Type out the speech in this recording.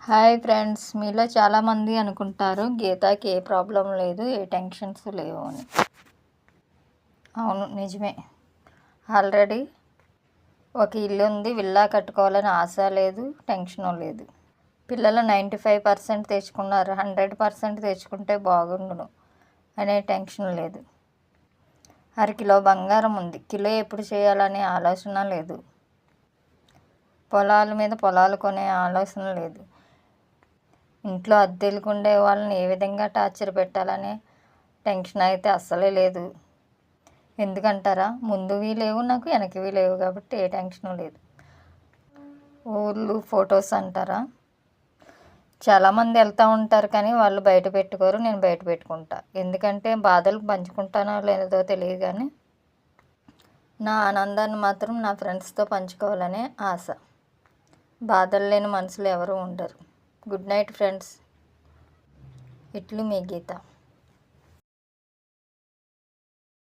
Hi friends, మీలో చాలామంది అనుకుంటారు గీతకి ఏ ప్రాబ్లం లేదు, ఏ టెన్షన్స్ లేవు అని. అవును, నిజమే. ఆల్రెడీ ఒక ఇల్లు ఉంది, విల్లా కట్టుకోవాలని ఆశ లేదు, టెన్షను లేదు. పిల్లలు 95% తెచ్చుకున్నారు, 100% తెచ్చుకుంటే బాగుండును అనే టెన్షన్ లేదు. అరకిలో బంగారం ఉంది, కిలో ఎప్పుడు చేయాలనే ఆలోచన లేదు. పొలాల మీద పొలాలు కొనే ఆలోచన లేదు. ఇంట్లో అద్దెలకు ఉండే వాళ్ళని ఏ విధంగా టార్చర్ పెట్టాలనే టెన్షన్ అయితే అస్సలే లేదు. ఎందుకంటారా, ముందువి లేవు, నాకు వెనకవి లేవు, కాబట్టి ఏ టెన్షను లేదు. ఊళ్ళు ఫొటోస్ అంటారా, చాలామంది వెళ్తూ ఉంటారు కానీ వాళ్ళు బయట పెట్టుకోరు, నేను బయట పెట్టుకుంటా. ఎందుకంటే బాధలు పంచుకుంటానో లేదో తెలియదు కానీ నా ఆనందాన్ని మాత్రం నా ఫ్రెండ్స్తో పంచుకోవాలనే ఆశ. బాధలు లేని మనుషులు ఎవరు ఉండరు. Good night friends. ఇట్లు మీ గీత.